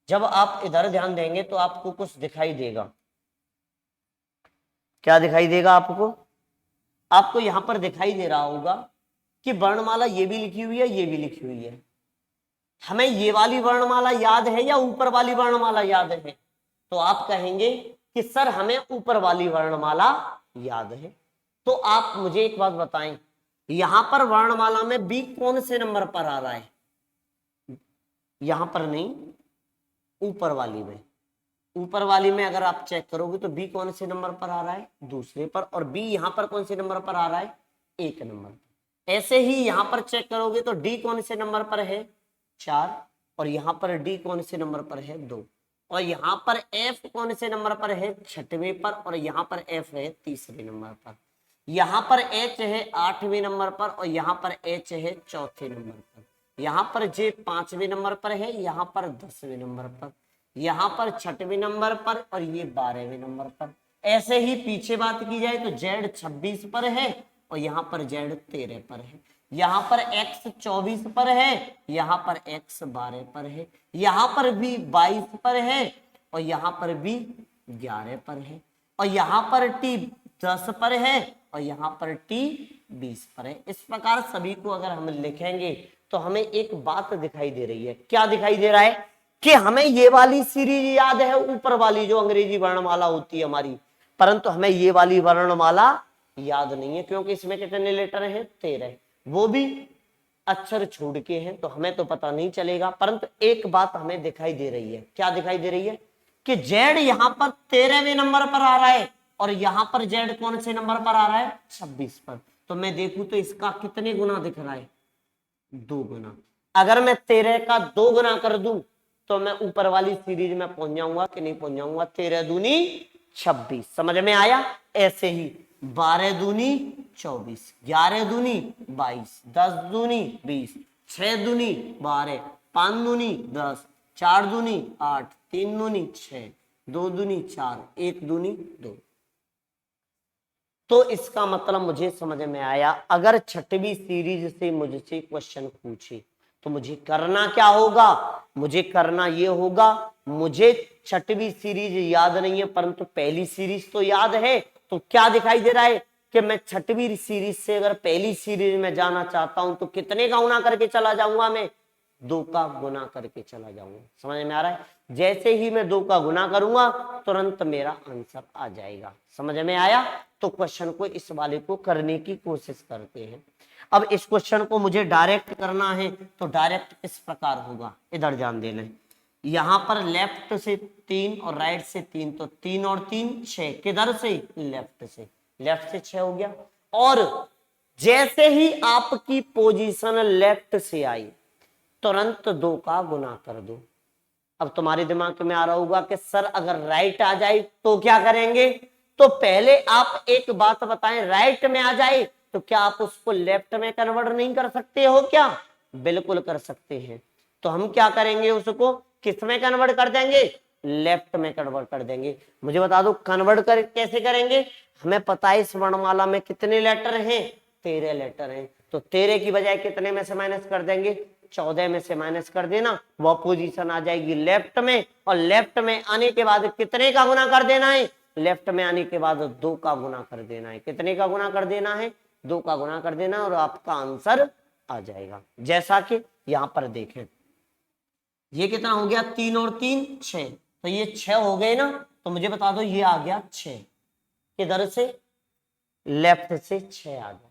A: जब आप इधर ध्यान देंगे तो आपको कुछ दिखाई देगा। क्या दिखाई देगा आपको? आपको यहां पर दिखाई दे रहा होगा कि वर्णमाला ये भी लिखी हुई है, ये भी लिखी हुई है। हमें ये वाली वर्णमाला याद है या ऊपर वाली वर्णमाला याद है? तो आप कहेंगे कि सर हमें ऊपर वाली वर्णमाला याद है। तो आप मुझे एक बात बताएं, यहां पर वर्णमाला में बी कौन से नंबर पर आ रहा है? यहां पर नहीं, ऊपर वाली में। ऊपर वाली में अगर आप चेक करोगे तो बी कौन से नंबर पर आ रहा है? दूसरे पर। और बी यहां पर कौन से नंबर पर आ रहा है? एक नंबर पर। ऐसे ही यहां पर चेक करोगे तो डी कौन से नंबर पर है? 4। और यहां पर डी कौन से नंबर पर है? 2। और यहां पर एफ कौन से नंबर पर है? 6वें पर। और यहां पर एफ है 3रे नंबर पर। यहां पर एच है 8वें नंबर पर और यहां पर एच है 4थे नंबर पर। यहां पर जे 5वें नंबर पर है, यहां पर 10वें नंबर पर, यहां पर 6वें नंबर पर और ये 12वें नंबर पर। ऐसे ही पीछे बात की जाए तो जेड 26 पर है और यहां पर जेड 13 पर है। यहां पर एक्स 24 पर है, यहां पर एक्स 12 पर है, यहां पर भी 22 पर है और यहां पर भी 11 पर है और यहां पर टी 10 पर है और यहां पर टी 20 पर है। इस प्रकार सभी को अगर हम लिखेंगे तो हमें एक बात दिखाई दे रही है। क्या दिखाई दे रहा है? कि हमें ये वाली सीरीज याद है, ऊपर वाली जो अंग्रेजी वर्णमाला होती है हमारी, परंतु हमें ये वाली वर्णमाला याद नहीं है क्योंकि इसमें कितने लेटर हैं? 13। वो भी अक्षर छोड़ के हैं तो हमें तो पता नहीं चलेगा। परंतु एक बात हमें दिखाई दे रही है। क्या दिखाई दे रही है? कि जेड यहां पर 13वें नंबर पर आ रहा है और यहां पर जेड कौन से नंबर पर आ रहा है? 26 पर। तो मैं देखूं तो इसका कितने गुना दिख रहा है? 2 गुना। अगर मैं 13 का 2 गुना कर दूं तो मैं ऊपर वाली सीरीज में पहुंच जाऊंगा कि नहीं पहुंच जाऊंगा? 13 दूनी 26। समझ में आया? ऐसे ही 12 दूनी 24, 11 दूनी 22, 10 दूनी 20, 6 दूनी 12, 5 दूनी 10, 4 दूनी 8, 3 दूनी 6, 2 दूनी 4, 1 दूनी 2। तो इसका मतलब मुझे समझ में आया, अगर 6वीं सीरीज से मुझसे क्वेश्चन पूछे तो मुझे करना क्या होगा? मुझे करना ये होगा, मुझे 6वीं सीरीज याद नहीं है परंतु पहली सीरीज तो याद है। तो क्या दिखाई दे रहा है कि मैं 6वीं सीरीज से अगर पहली सीरीज में जाना चाहता हूं तो कितने का गुना करके चला जाऊंगा? मैं 2 का गुना करके चला जाऊंगा। समझ में आ रहा है? जैसे ही मैं 2 का गुना करूंगा तुरंत मेरा आंसर आ जाएगा। समझ में आया? तो क्वेश्चन को इस वाले को करने की कोशिश करते हैं। अब इस क्वेश्चन को मुझे डायरेक्ट करना है तो डायरेक्ट इस प्रकार होगा। इधर ध्यान दे लें, यहां पर लेफ्ट से 3 और राइट से 3, तो 3 और 3 6। किधर से? लेफ्ट से। लेफ्ट से 6 हो गया। और जैसे ही आपकी पोजीशन लेफ्ट से आई तुरंत 2 का गुना कर दो। अब तुम्हारे दिमाग में आ रहा होगा कि सर अगर राइट आ जाए तो क्या करेंगे? तो पहले आप एक बात बताएं, राइट में आ जाए तो क्या आप उसको लेफ्ट में कन्वर्ट नहीं कर सकते हो क्या? बिल्कुल कर सकते हैं। तो हम क्या करेंगे? उसको किस में कन्वर्ट कर देंगे? लेफ्ट में कन्वर्ट कर देंगे। मुझे बता दो कन्वर्ट कर कैसे करेंगे? हमें पता है इस वर्णमाला में कितने लेटर हैं? 13 लेटर हैं। तो 13 की बजाय कितने में से माइनस कर देंगे? 14 में से माइनस कर देना, वह पोजीशन आ जाएगी लेफ्ट में। और लेफ्ट में आने के बाद कितने का गुना कर देना है? लेफ्ट में आने के बाद 2 का गुना कर देना है। कितने का गुना कर देना है? 2 का गुना कर देना और आपका आंसर आ जाएगा। जैसा कि यहां पर देखें, ये कितना हो गया? 3 और 3 6। तो ये 6 हो गए ना। तो मुझे बता दो ये आ गया 6। किधर से? लेफ्ट से 6 आ गया।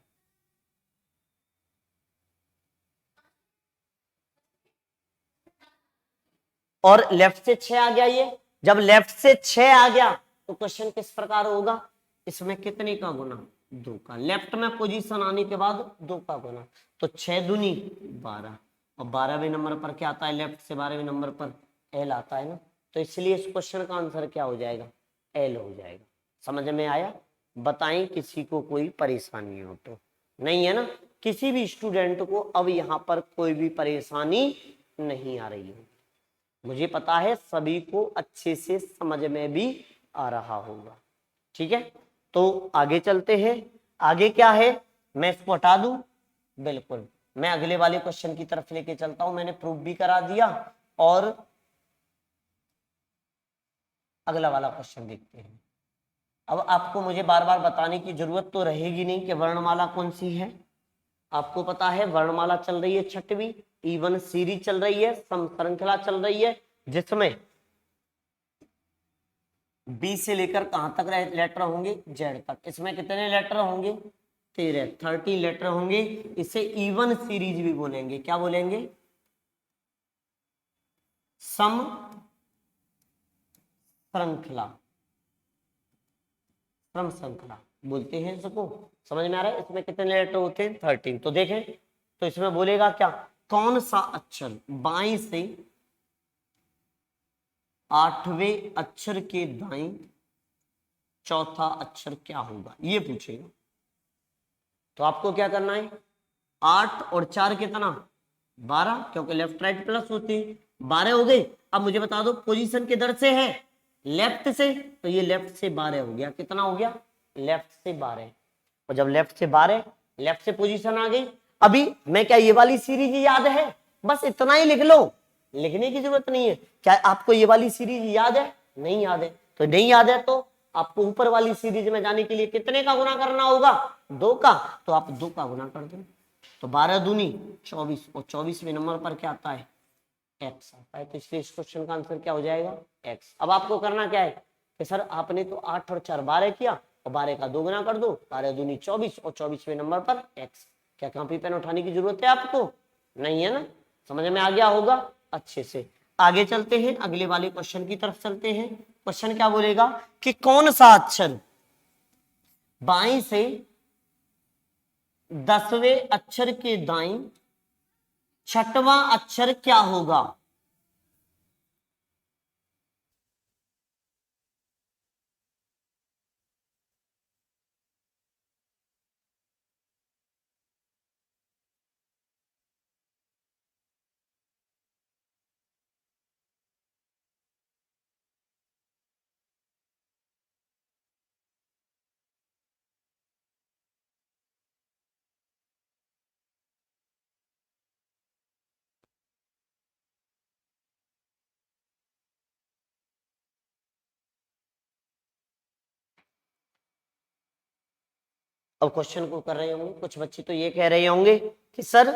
A: और लेफ्ट से 6 आ गया। ये जब लेफ्ट से 6 आ गया तो क्वेश्चन किस प्रकार होगा? इसमें कितने का गुना? 2 का। लेफ्ट में पोजीशन आने के बाद 2 का गुना। तो 6 दूनी 12 और 12वें नंबर पर क्या आता है? लेफ्ट से 12वें नंबर पर एल आता है ना। तो इसलिए इस क्वेश्चन का आंसर क्या हो जाएगा? एल हो जाएगा। समझ में आया? बताएं किसी को कोई परेशानी हो तो? नहीं है ना? किसी भी स्टूडेंट को अब यहाँ पर कोई भी परेशानी नहीं आ रही है। मुझे पता है सभी को अच्छे से समझ में भी आ रहा होगा। ठीक है, तो आगे चलते हैं। आगे क्या है, मैं इसको हटा दूं? बिल्कुल, मैं अगले वाले क्वेश्चन की तरफ लेके चलता हूं। मैंने प्रूफ भी करा दिया, और अगला वाला क्वेश्चन देखते हैं। अब आपको मुझे बार बार बताने की जरूरत तो रहेगी नहीं कि वर्णमाला कौन सी है। आपको पता है वर्णमाला चल रही है 6वीं, इवन सीरीज चल रही है, सम श्रृंखला चल रही है, जिसमें बी से लेकर कहां तक लेटर होंगे, जेड तक। इसमें कितने लेटर होंगे, 13, 30 लेटर होंगे। इसे इवन सीरीज भी बोलेंगे। क्या बोलेंगे, सम श्रृंखला, सम श्रृंखला बोलते हैं इसको। समझ में आ रहा है, इसमें कितने लेटर होते हैं, 13। तो देखें, तो इसमें बोलेगा क्या, कौन सा अक्षर बाईं से 8वें अक्षर के दाईं चौथा अक्षर क्या होगा, ये पूछेगा। तो आपको क्या करना है, 8 और 4 कितना, 12, क्योंकि लेफ्ट राइट प्लस होती है, 12 हो गई। अब मुझे बता दो पोजीशन किधर से है, लेफ्ट से, तो ये लेफ्ट से 12 हो गया। कितना हो गया, लेफ्ट से 12। और जब लेफ्ट से 12, लेफ्ट से पोजीशन आ गई। अभी मैं क्या ये वाली सीरीज याद है, बस इतना ही लिख लो, लिखने की जरूरत नहीं है। क्या आपको ये वाली सीरीज याद है, नहीं याद है, तो नहीं याद है तो आपको ऊपर वाली सीरीज में जाने के लिए कितने का गुना करना होगा, 2 का। तो आप 2 का गुना कर दो, तो 12 दूनी 24, और 24वें नंबर पर क्या आता है, एक्स आता है। तो इसलिए इस क्वेश्चन का आंसर क्या हो जाएगा, एक्स। अब आपको करना क्या है कि सर आपने तो 8 और 4 12 किया, और 12 का 2 गुना कर दो, 12 दूनी 24, और 24वें नंबर पर एक्स। क्या कॉपी पेन उठाने की जरूरत है आपको, नहीं है ना, समझ में आ गया होगा अच्छे से। आगे चलते हैं, अगले वाले क्वेश्चन की तरफ चलते हैं। क्वेश्चन क्या बोलेगा कि कौन सा अक्षर बाईं से 10वें अक्षर के दाईं 6वां अक्षर क्या होगा। अब क्वेश्चन को कर रहे होंगे कुछ बच्चे, तो ये कह रहे होंगे कि सर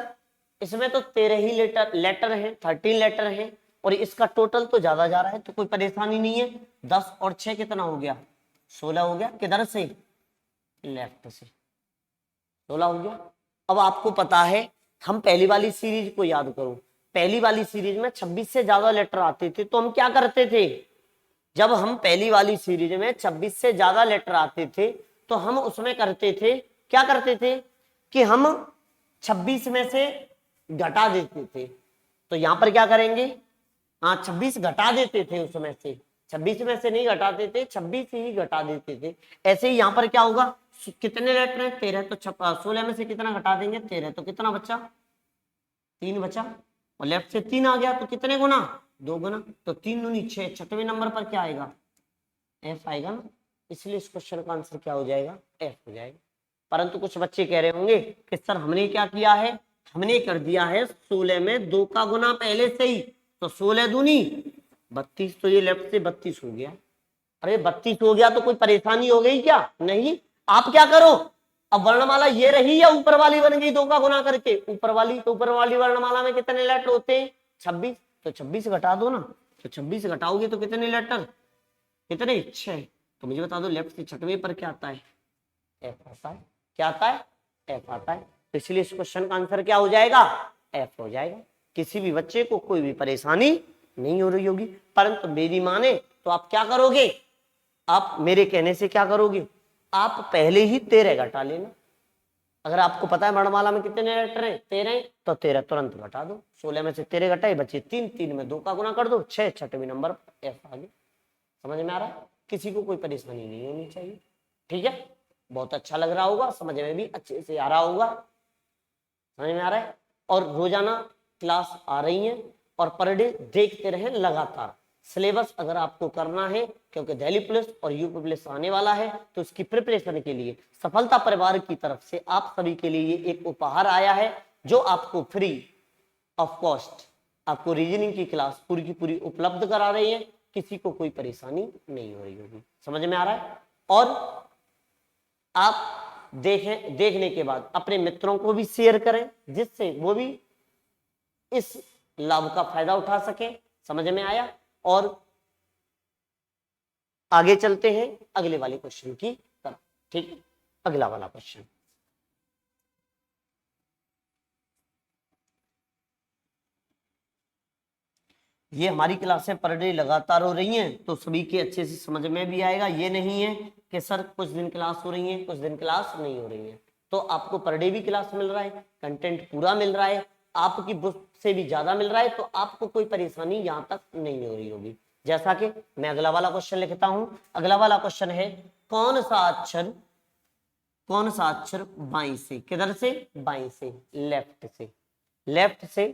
A: इसमें तो 13 ही लेटर हैं, 13 लेटर हैं, और इसका टोटल तो ज्यादा जा रहा है, तो कोई परेशानी नहीं है। 10 और 6 कितना हो गया, 16 हो गया। किधर से, लेफ्ट से 16 हो गया। अब आपको पता है, हम पहली वाली सीरीज को याद करो, पहली वाली सीरीज में 26 से ज्यादा लेटर आते थे, तो हम क्या करते थे, जब हम पहली वाली सीरीज में 26 से ज्यादा लेटर आते थे, तो हम उसमें करते थे, क्या करते थे कि हम 26 में से घटा देते थे। तो यहां पर क्या करेंगे, हाँ 26 घटा देते थे, उसमें से 26 में से नहीं घटाते थे, 26 ही घटा देते थे। ऐसे ही यहां पर क्या होगा, कितने लेटर हैं, 13, तो 16 में से कितना घटा देंगे, 13, तो कितना बचा, 3 बचा। और लेफ्ट से 3 आ गया, तो कितने गुना, 2 गुना। तो 3 दूनी 6, 6वें नंबर पर क्या आएगा, एफ आएगा ना। इसलिए इस क्वेश्चन का आंसर क्या हो जाएगा, एफ हो जाएगा। परंतु कुछ बच्चे कह रहे होंगे कि सर हमने क्या किया है, हमने कर दिया है 16 में 2 का गुना पहले से ही, तो 16 दूनी 32, तो ये लेफ्ट से 32 हो गया। अरे 32 हो गया तो कोई परेशानी हो गई क्या, नहीं। आप क्या करो, अब वर्णमाला ये रही या ऊपर वाली बन गई 2 का गुना करके, ऊपर वाली, तो ऊपर वाली वर्णमाला में कितने लेटर होते हैं, 26, तो 26 घटा दो ना, तो 26 घटाओगे तो कितने लेटर, कितने, 6। तो मुझे बता दो लेफ्ट से 6वें पर क्या आता है, एफ आता है। क्या आता है, एफ आता है। तो इसलिए इस क्वेश्चन का आंसर क्या हो जाएगा, एफ हो जाएगा। किसी भी बच्चे को कोई भी परेशानी नहीं हो रही होगी। परंतु मेरी माने तो आप क्या करोगे, आप मेरे कहने से क्या करोगे, आप पहले ही 13 घटा लेना। अगर आपको पता है वर्णमाला में कितने लेटर हैं, 13, तो 13 तुरंत घटा दो। 16 में से 13 घटाए, बचे 3, 3 में 2 का गुना कर दो, 6, 6वें नंबर पर एफ आ गया। समझ में आ रहा है, किसी को कोई परेशानी नहीं होनी चाहिए। ठीक है, बहुत अच्छा लग रहा होगा, समझ में भी अच्छे से आ रहा होगा, समझ में आ रहा है। और रोजाना क्लास आ रही है, और पर डे देखते रहे लगातार, सिलेबस अगर आपको करना है, क्योंकि दिल्ली पुलिस और यूपी पुलिस आने वाला है, तो उसकी प्रिपरेशन के लिए सफलता परिवार की तरफ से आप सभी के लिए एक उपहार आया है, जो आपको फ्री ऑफ कॉस्ट आपको रीजनिंग की क्लास पूरी की पूरी उपलब्ध करा रही है। किसी को कोई परेशानी नहीं हो रही होगी। समझ में आ रहा है? और आप देखने के बाद अपने मित्रों को भी शेयर करें, जिससे वो भी इस लाभ का फायदा उठा सके। समझ में आया? और आगे चलते हैं अगले वाले क्वेश्चन की तरफ। ठीक है, अगला वाला क्वेश्चन, ये हमारी क्लासें पर डे लगातार हो रही हैं, तो सभी के अच्छे से समझ में भी आएगा। ये नहीं है कि सर कुछ दिन क्लास हो रही है, कुछ दिन क्लास नहीं हो रही है, तो आपको पर डे भी क्लास मिल रहा है, कंटेंट पूरा मिल रहा है, आपकी बुक से भी ज्यादा मिल रहा है, तो आपको कोई परेशानी यहाँ तक नहीं हो रही होगी। जैसा कि मैं अगला वाला क्वेश्चन लिखता हूं। अगला वाला क्वेश्चन है, कौन सा अक्षर बाई से, किधर से? बाई से, लेफ्ट से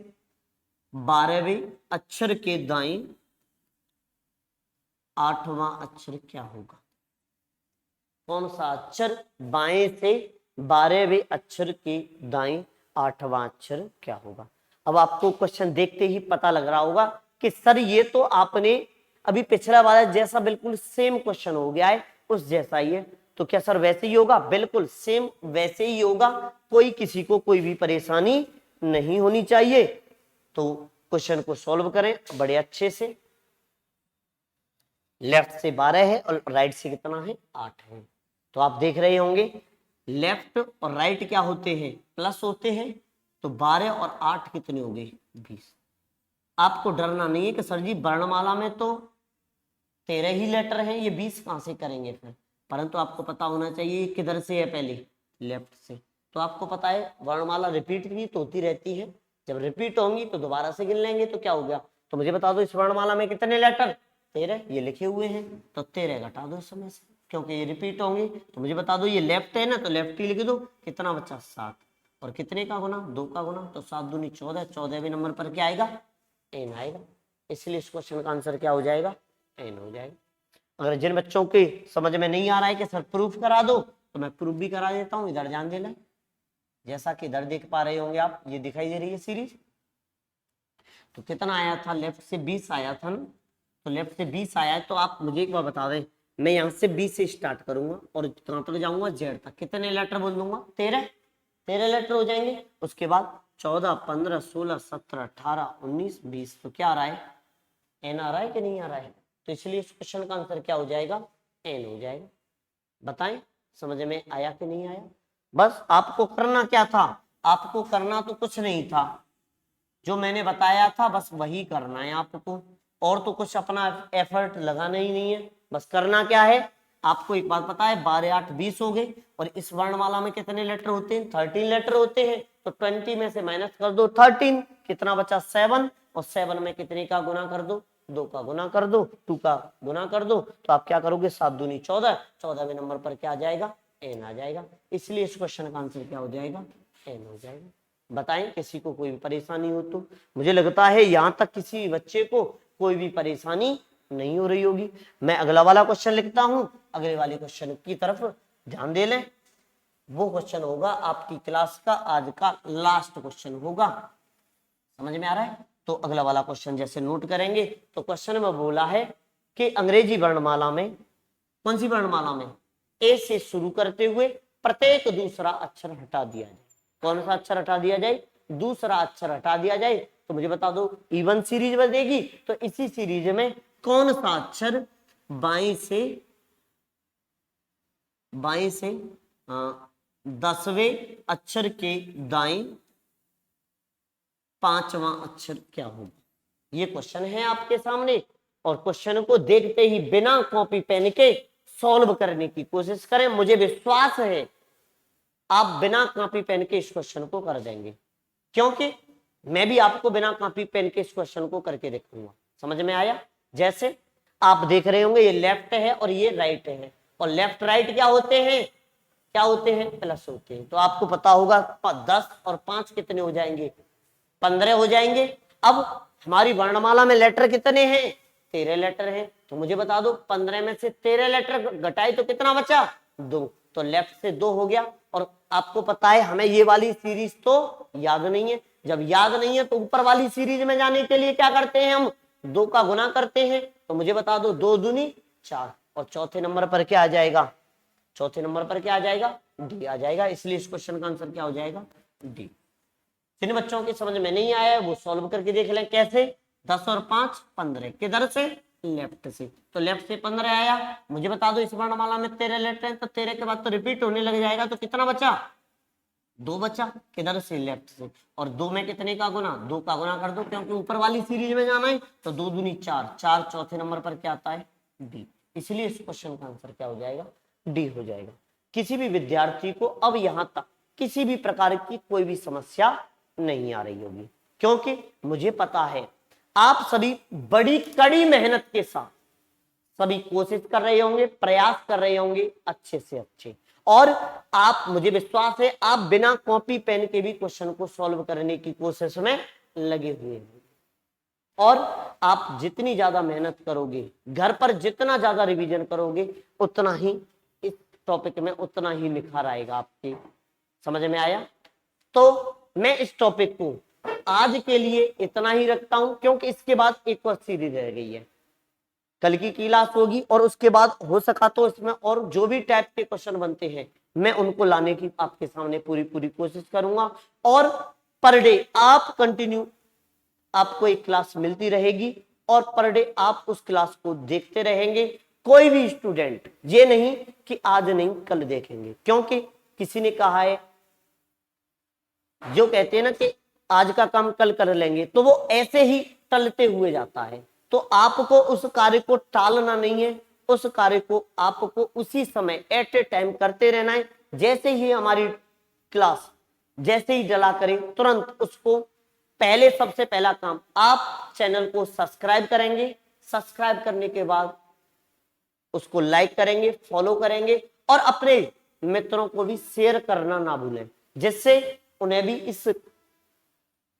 A: 12वें अक्षर के दाएं 8वां अक्षर क्या होगा? कौन सा अक्षर बाएं से 12वें अक्षर के दाएं 8वां अक्षर क्या होगा? अब आपको क्वेश्चन देखते ही पता लग रहा होगा कि सर ये तो आपने अभी पिछला वाला जैसा बिल्कुल सेम क्वेश्चन हो गया है, उस जैसा ही है। तो क्या सर वैसे ही होगा? बिल्कुल सेम वैसे ही होगा, कोई किसी को कोई भी परेशानी नहीं होनी चाहिए। तो क्वेश्चन को सॉल्व करें बड़े अच्छे से। लेफ्ट से 12 है और राइट से कितना है? 8 है। तो आप देख रहे होंगे लेफ्ट और राइट क्या होते हैं? प्लस होते हैं। तो 12 और 8 कितने हो गए? 20। आपको डरना नहीं है कि सर जी वर्णमाला में तो 13 ही लेटर हैं, ये 20 कहां से करेंगे फिर, परंतु आपको पता होना चाहिए किधर से है, पहले लेफ्ट से। तो आपको पता है वर्णमाला रिपीट भी तो होती रहती है, जब रिपीट होंगी तो दोबारा से गिन लेंगे, तो क्या हो गया? तो मुझे बता दो इस वर्णमाला में कितने लेटर? 13, ये लिखे हुए हैं, तो 13 घटा दो इस समय से, क्योंकि ये रिपीट होंगे। तो मुझे बता दो ये लेफ्ट है ना, तो लेफ्ट ही लिख दो। कितना बचा? 7। और कितने का गुना? 2 का गुना, तो 7 दूनी 14, 14वें नंबर पर क्या आएगा? एन आएगा। इसलिए इस क्वेश्चन का आंसर क्या हो जाएगा? एन हो जाएगा। अगर जिन बच्चों के समझ में नहीं आ रहा है कि सर प्रूफ करा दो, तो मैं प्रूफ भी करा देता हूं, इधर ध्यान देना। जैसा कि इधर देख पा रहे होंगे आप, ये दिखाई दे रही है सीरीज। तो कितना आया था? लेफ्ट से 20 आया था ना, तो लेफ्ट से 20 आया है। तो आप मुझे एक बार बता दें, मैं यहाँ से 20 से स्टार्ट करूंगा और कहां तक जाऊंगा? जेड तक। कितने लेटर बोल दूंगा? 13 लेटर हो जाएंगे। उसके बाद 14, 15, 16, 17, 18, 19, 20। तो क्या आ रहा है? एन आ रहा है कि नहीं आ रहा है? तो इसलिए इस क्वेश्चन का आंसर क्या हो जाएगा? एन हो जाएगा। बताएं समझ में आया कि नहीं आया? बस आपको करना क्या था? आपको करना तो कुछ नहीं था, जो मैंने बताया था बस वही करना है आपको, और तो कुछ अपना एफर्ट लगाना ही नहीं है। बस करना क्या है? आपको एक बात पता है, 12, 8, 20 हो गए, और इस वर्णमाला में कितने लेटर होते हैं? 13 लेटर होते हैं। तो 20 में से माइनस कर दो 13, कितना बचा? 7, और 7 में कितने का गुना कर दो? 2 का गुना कर दो, 2 का गुना कर दो। तो आप क्या करोगे? 7 दूनी 14, 14वें नंबर पर क्या आ जाएगा? एन आ जाएगा। इसलिए इस क्वेश्चन का आंसर क्या हो जाएगा? एन हो जाएगा। बताएं किसी को कोई भी परेशानी हो तो? मुझे लगता है यहां तक किसी बच्चे को कोई भी परेशानी नहीं हो रही होगी। मैं अगला वाला क्वेश्चन लिखता हूं, अगले वाले क्वेश्चन की तरफ ध्यान दे लें। वो क्वेश्चन होगा आपकी क्लास का आज का लास्ट क्वेश्चन होगा। समझ में आ रहा है? तो अगला वाला क्वेश्चन जैसे नोट करेंगे, तो क्वेश्चन में बोला है कि अंग्रेजी वर्णमाला में, कौन सी वर्णमाला में? ए से शुरू करते हुए प्रत्येक दूसरा अक्षर हटा दिया जाए। कौन सा अक्षर हटा दिया जाए? दूसरा अक्षर हटा दिया जाए। तो मुझे बता दो, इवन सीरीज बनेगी, तो इसी सीरीज में कौन सा अक्षर बाएं से 10वें अक्षर के दाएं 5वां अक्षर क्या होगा? ये क्वेश्चन है आपके सामने, और क्वेश्चन को देखते ही बिना कॉपी पेन के सॉल्व करने की कोशिश करें। मुझे विश्वास है आप बिना कॉपी पेन के इस क्वेश्चन को कर देंगे, क्योंकि मैं भी आपको बिना कॉपी पेन के इस क्वेश्चन को करके दिखाऊंगा। समझ में आया? जैसे आप देख रहे होंगे ये लेफ्ट है और ये राइट है, और लेफ्ट राइट क्या होते हैं? क्या होते हैं? प्लस होते हैं। तो आपको पता होगा 10 और 5 कितने हो जाएंगे? 15 हो जाएंगे। अब हमारी वर्णमाला में लेटर कितने हैं? 13 लेटर है, तो मुझे बता दो 15 में से 13 लेटर घटाए तो कितना बचा? 2। तो लेफ्ट से 2 हो गया। और आपको पता है हमें ये वाली सीरीज तो याद नहीं है, जब याद नहीं है तो ऊपर वाली सीरीज में जाने के लिए क्या करते हैं हम? 2 का गुना करते हैं। तो मुझे बता दो 2 दूनी 4, और चौथे नंबर पर क्या आ जाएगा? चौथे नंबर पर क्या आ जाएगा? डी आ जाएगा। इसलिए इस क्वेश्चन का आंसर क्या हो जाएगा? डी। जिन बच्चों की समझ में नहीं आया है वो सॉल्व करके देख लें कैसे। 10 और 5 15, किधर से? लेफ्ट से। तो लेफ्ट से 15 आया। मुझे बता दो इस वर्णमाला में 13 लेटर हैं, तो 13 के बाद तो रिपीट होने लग जाएगा, तो कितना बचा? 2 बचा। किधर से? लेफ्ट से। और 2 में कितने का गुना? 2 का गुना कर दो, क्योंकि ऊपर वाली सीरीज में जाना है। तो 2 दूनी 4, 4 चौथे नंबर पर क्या आता है? डी। इसलिए इस क्वेश्चन का आंसर क्या हो जाएगा? डी हो जाएगा। किसी भी विद्यार्थी को अब यहां तक किसी भी प्रकार की कोई भी समस्या नहीं आ रही होगी, क्योंकि मुझे पता है आप सभी बड़ी कड़ी मेहनत के साथ सभी कोशिश कर रहे होंगे, प्रयास कर रहे होंगे अच्छे से अच्छे, और आप, मुझे विश्वास है आप बिना कॉपी पेन के भी क्वेश्चन को सॉल्व करने की कोशिश में लगे हुए हैं। और आप जितनी ज्यादा मेहनत करोगे, घर पर जितना ज्यादा रिवीजन करोगे, उतना ही इस टॉपिक में उतना ही निखार आएगा आपके। समझ में आया? तो मैं इस टॉपिक को आज के लिए इतना ही रखता हूं, क्योंकि इसके बाद एक और सीरीज रह गई है, कल की क्लास होगी, और उसके बाद हो सका तो इसमें और जो भी टाइप के क्वेश्चन बनते हैं मैं उनको लाने की आपके सामने पूरी कोशिश करूंगा। और पर डे आप कंटिन्यू, आपको एक क्लास मिलती रहेगी, और पर डे आप उस क्लास को देखते रहेंगे। कोई भी स्टूडेंट ये नहीं कि आज नहीं कल देखेंगे, क्योंकि किसी ने कहा है, जो कहते हैं ना कि आज का काम कल कर लेंगे, तो वो ऐसे ही टलते हुए जाता है। तो आपको उस कार्य को टालना नहीं है, उस कार्य को आपको उसी समय एट ए टाइम करते रहना है। जैसे ही हमारी क्लास जैसे ही डला करे, तुरंत उसको पहले, सबसे पहला काम आप चैनल को सब्सक्राइब करेंगे। सब्सक्राइब करने के बाद उसको लाइक करेंगे, फॉलो करेंगे, और अपने मित्रों को भी शेयर करना ना भूलें, जिससे उन्हें भी इस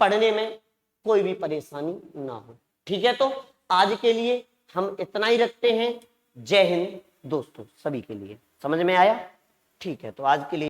A: पढ़ने में कोई भी परेशानी ना हो। ठीक है, तो आज के लिए हम इतना ही रखते हैं। जय हिंद दोस्तों, सभी के लिए। समझ में आया? ठीक है, तो आज के लिए